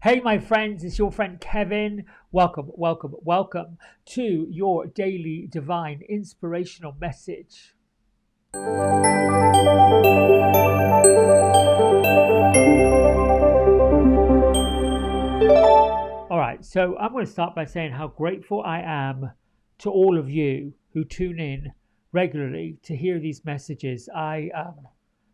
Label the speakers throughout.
Speaker 1: Hey, my friends, it's your friend Kevin. Welcome, welcome, welcome to your daily divine inspirational message. All right, so I'm going to start by saying how grateful I am to all of you who tune in regularly to hear these messages. I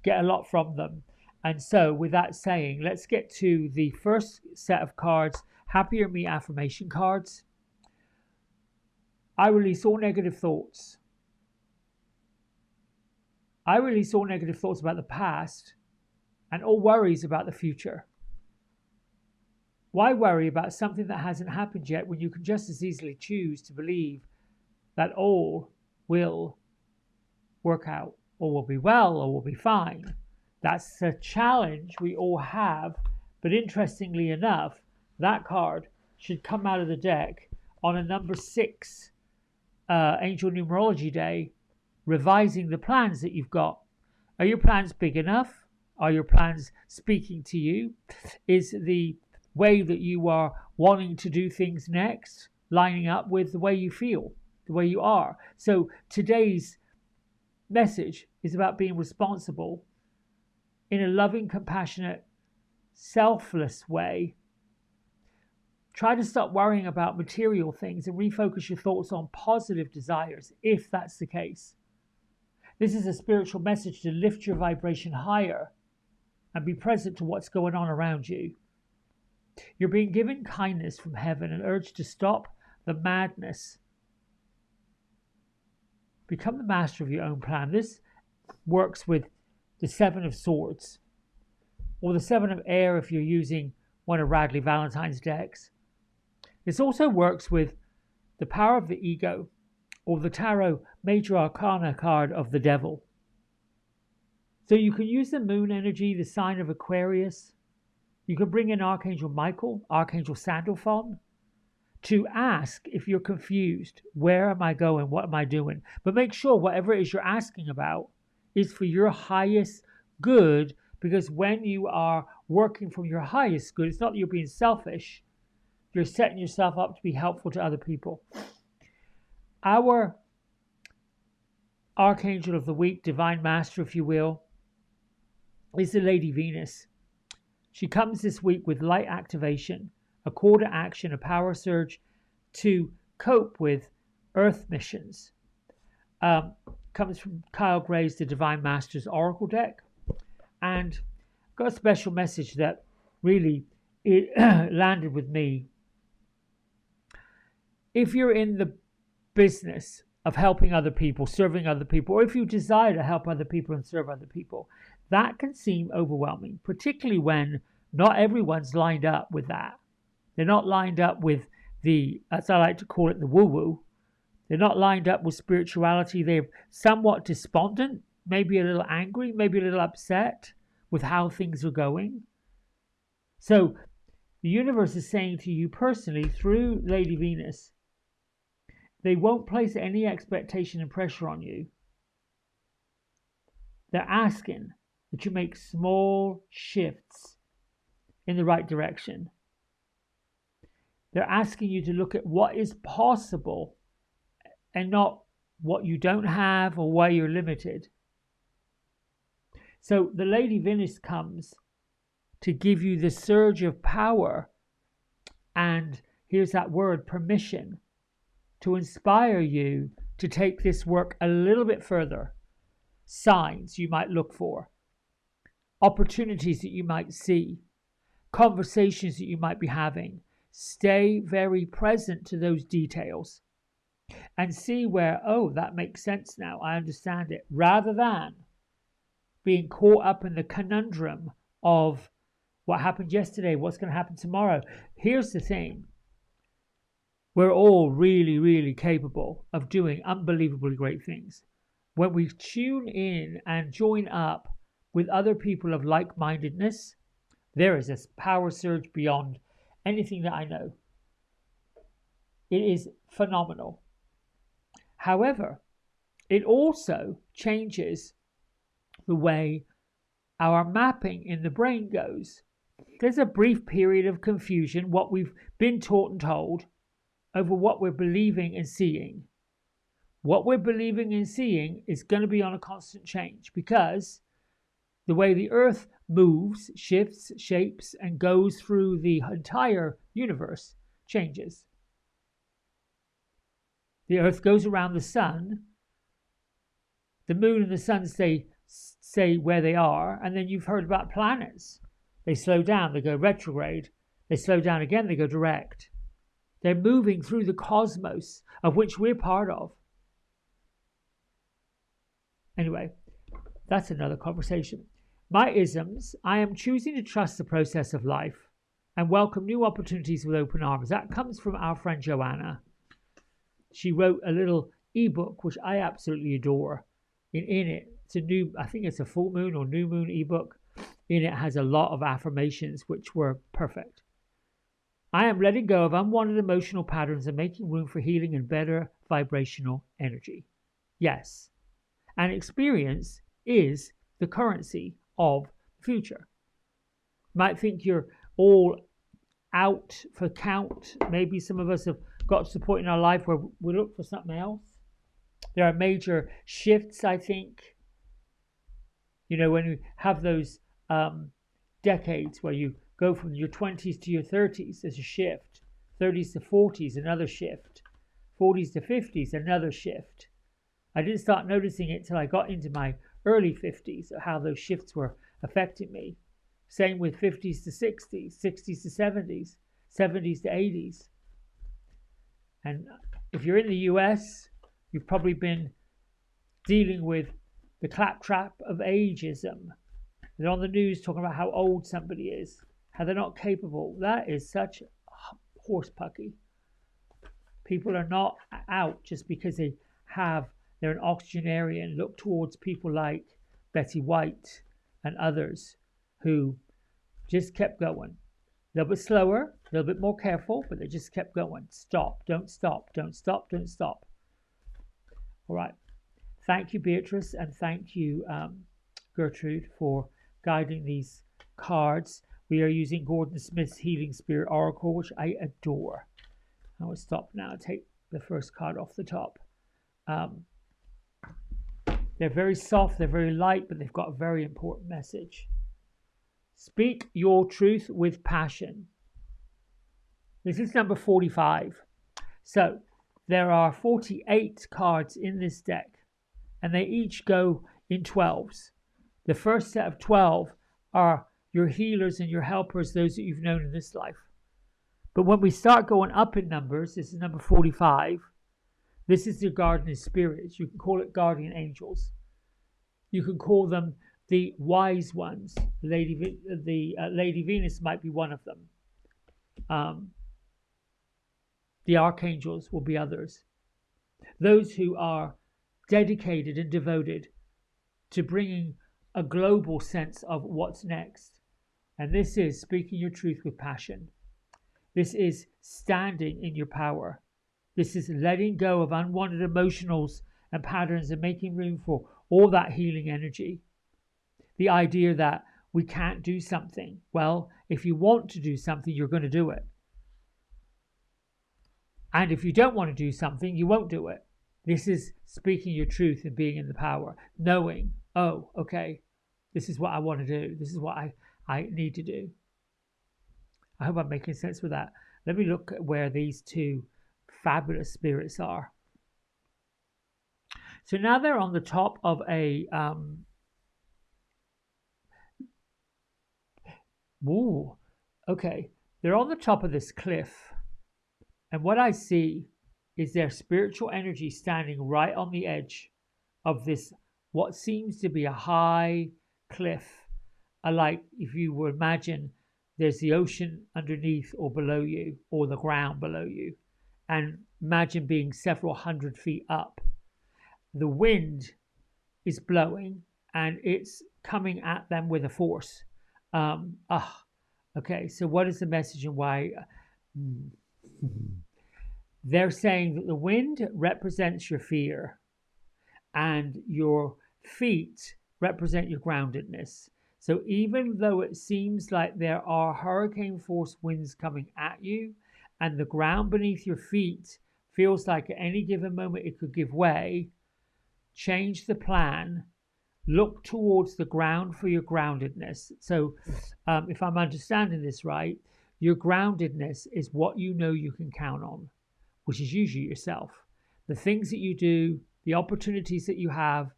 Speaker 1: get a lot from them. And so, with that saying, let's get to the first set of cards, Happier Me affirmation cards. I release all negative thoughts. I release all negative thoughts about the past and all worries about the future. Why worry about something that hasn't happened yet when you can just as easily choose to believe that all will work out, or will be well, or will be fine? That's a challenge we all have, but interestingly enough, that card should come out of the deck on a number 6 Angel Numerology Day, revising the plans that you've got. Are your plans big enough? Are your plans speaking to you? Is the way that you are wanting to do things next lining up with the way you feel, the way you are? So today's message is about being responsible in a loving, compassionate, selfless way. Try to stop worrying about material things and refocus your thoughts on positive desires, if that's the case. This is a spiritual message to lift your vibration higher and be present to what's going on around you. You're being given kindness from heaven and urged to stop the madness. Become the master of your own plan. This works with the 7 of Swords, or the 7 of Air if you're using one of Radley Valentine's decks. This also works with the power of the ego, or the Tarot Major Arcana card of the Devil. So you can use the moon energy, the sign of Aquarius. You can bring in Archangel Michael, Archangel Sandalphon, to ask if you're confused. Where am I going? What am I doing? But make sure whatever it is you're asking about is for your highest good, because when you are working from your highest good, it's not that you're being selfish. You're setting yourself up to be helpful to other people. Our Archangel of the Week, Divine Master, if you will, is the Lady Venus. She comes this week with light activation, a call to action, a power surge to cope with Earth missions. Comes from Kyle Gray's The Divine Masters Oracle deck. And got a special message that really landed with me. If you're in the business of helping other people, serving other people, or if you desire to help other people and serve other people, that can seem overwhelming, particularly when not everyone's lined up with that. They're not lined up with the, as I like to call it, the woo-woo. They're not lined up with spirituality. They're somewhat despondent, maybe a little angry, maybe a little upset with how things are going. So the universe is saying to you personally, through Lady Venus, they won't place any expectation and pressure on you. They're asking that you make small shifts in the right direction. They're asking you to look at what is possible and not what you don't have or where you're limited. So the Lady Venus comes to give you the surge of power, and here's that word, permission, to inspire you to take this work a little bit further. Signs you might look for, opportunities that you might see, conversations that you might be having. Stay very present to those details and see where, oh, that makes sense now, I understand it, rather than being caught up in the conundrum of what happened yesterday, what's going to happen tomorrow. Here's the thing. We're all really, really capable of doing unbelievably great things. When we tune in and join up with other people of like-mindedness, there is a power surge beyond anything that I know. It is phenomenal. However, it also changes the way our mapping in the brain goes. There's a brief period of confusion, what we've been taught and told, over what we're believing and seeing. What we're believing and seeing is going to be on a constant change, because the way the earth moves, shifts, shapes, and goes through the entire universe changes. The earth goes around the sun, the moon and the sun stay where they are, and then you've heard about planets. They slow down, they go retrograde, they slow down again, they go direct. They're moving through the cosmos, of which we're part of. Anyway, that's another conversation. My isms: I am choosing to trust the process of life and welcome new opportunities with open arms. That comes from our friend Joanna. She wrote a little ebook, which I absolutely adore. In it, I think it's a full moon or new moon ebook. In it has a lot of affirmations, which were perfect. I am letting go of unwanted emotional patterns and making room for healing and better vibrational energy. Yes. And experience is the currency of the future. You might think you're all out for count. Maybe some of us have got to the point in our life where we look for something else. There are major shifts, I think. You know, when you have those decades where you go from your 20s to your 30s, there's a shift. 30s to 40s, another shift. 40s to 50s, another shift. I didn't start noticing it till I got into my early 50s, how those shifts were affecting me. Same with 50s to 60s, 60s to 70s, 70s to 80s. And if you're in the US, you've probably been dealing with the claptrap of ageism. They're on the news talking about how old somebody is, how they're not capable. That is such horse pucky. People are not out just because they're an octogenarian. Look towards people like Betty White and others who just kept going. A little bit slower, a little bit more careful, but they just kept going. Stop, don't stop, don't stop, don't stop. All right. Thank you, Beatrice, and thank you, Gertrude, for guiding these cards. We are using Gordon Smith's Healing Spirit Oracle, which I adore. I will stop now and take the first card off the top. They're very soft, they're very light, but they've got a very important message. Speak your truth with passion. This is number 45. So there are 48 cards in this deck, and they each go in 12s. The first set of 12 are your healers and your helpers, those that you've known in this life. But when we start going up in numbers, this is number 45, this is the guardian spirits. You can call it guardian angels. You can call them the wise ones. Lady Venus might be one of them. The archangels will be others. Those who are dedicated and devoted to bringing a global sense of what's next. And this is speaking your truth with passion. This is standing in your power. This is letting go of unwanted emotionals and patterns and making room for all that healing energy. The idea that we can't do something. Well, if you want to do something, you're going to do it. And if you don't want to do something, you won't do it. This is speaking your truth and being in the power. Knowing, oh, okay, this is what I want to do. This is what I need to do. I hope I'm making sense with that. Let me look at where these two fabulous spirits are. So now they're on the top of a they're on the top of this cliff, and what I see is their spiritual energy standing right on the edge of this, what seems to be a high cliff. Like if you would imagine there's the ocean underneath or below you, or the ground below you, and imagine being several hundred feet up. The wind is blowing and it's coming at them with a force. Okay, so what is the message and why? They're saying that the wind represents your fear and your feet represent your groundedness. So even though it seems like there are hurricane force winds coming at you and the ground beneath your feet feels like at any given moment it could give way, change the plan. Look towards the ground for your groundedness. So if I'm understanding this right, your groundedness is what you know you can count on, which is usually yourself. The things that you do, the opportunities that you have,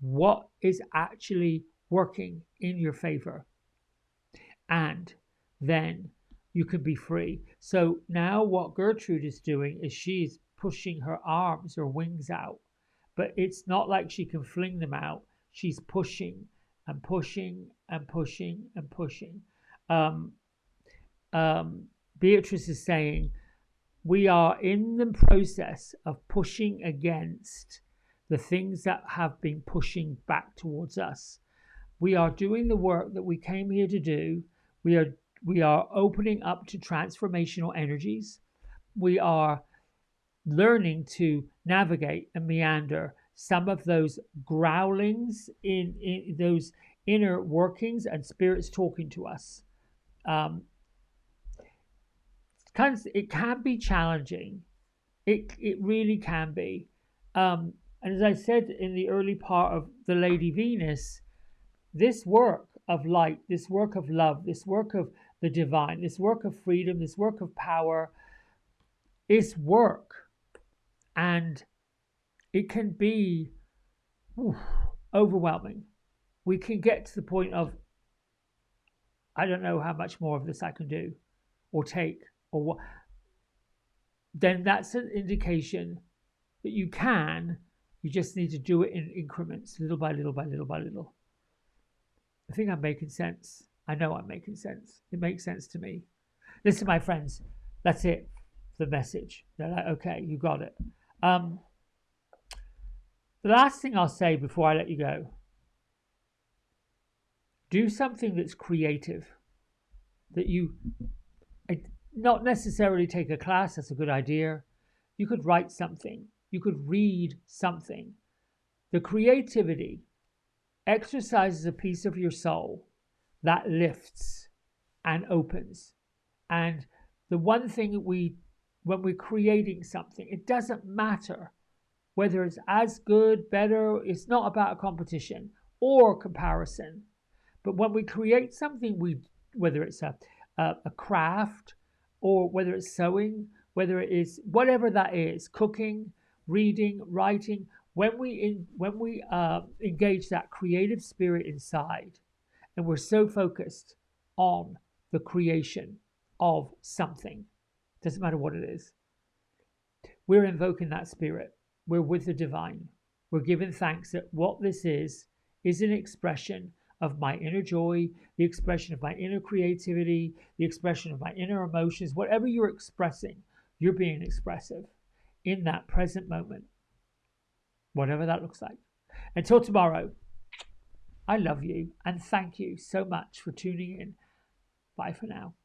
Speaker 1: what is actually working in your favor. And then you can be free. So now what Gertrude is doing is she's pushing her arms or wings out, but it's not like she can fling them out. She's pushing and pushing and pushing and pushing. Beatrice is saying, we are in the process of pushing against the things that have been pushing back towards us. We are doing the work that we came here to do. We are opening up to transformational energies. We are learning to navigate and meander some of those growlings in those inner workings and spirits talking to us. It can be challenging. It really can be. And as I said in the early part of the Lady Venus, this work of light, this work of love, this work of the divine, this work of freedom, this work of power is work. And it can be overwhelming. We can get to the point of, I don't know how much more of this I can do or take or what. Then that's an indication that you can. You just need to do it in increments, little by little by little by little. I think I'm making sense. I know I'm making sense. It makes sense to me. Listen, my friends, that's it. The message. They're like, okay, you got it. The last thing I'll say before I let you go, do something that's creative, that you not necessarily take a class. That's a good idea. You could write something. You could read something. The creativity exercises a piece of your soul that lifts and opens. And the one thing that when we're creating something, it doesn't matter whether it's as good, better. It's not about a competition or comparison. But when we create something, whether it's a craft or whether it's sewing, whether it is whatever that is, cooking, reading, writing, when we engage that creative spirit inside, and we're so focused on the creation of something, doesn't matter what it is, we're invoking that spirit. We're with the divine. We're giving thanks that what this is an expression of my inner joy, the expression of my inner creativity, the expression of my inner emotions. Whatever you're expressing, you're being expressive in that present moment, whatever that looks like. Until tomorrow, I love you and thank you so much for tuning in. Bye for now.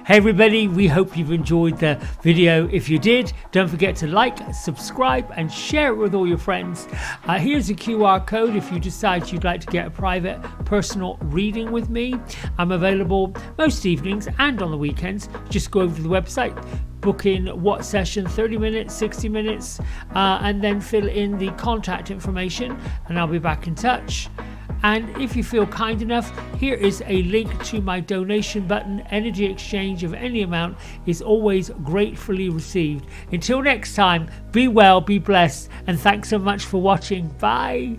Speaker 1: Hey everybody, we hope you've enjoyed the video. If you did, don't forget to like, subscribe and share it with all your friends. Here's a QR code if you decide you'd like to get a private personal reading with me. I'm available most evenings and on the weekends. Just go over to the website, book in what session, 30 minutes, 60 minutes, and then fill in the contact information and I'll be back in touch. And if you feel kind enough, here is a link to my donation button. Energy exchange of any amount is always gratefully received. Until next time, be well, be blessed, and thanks so much for watching. Bye.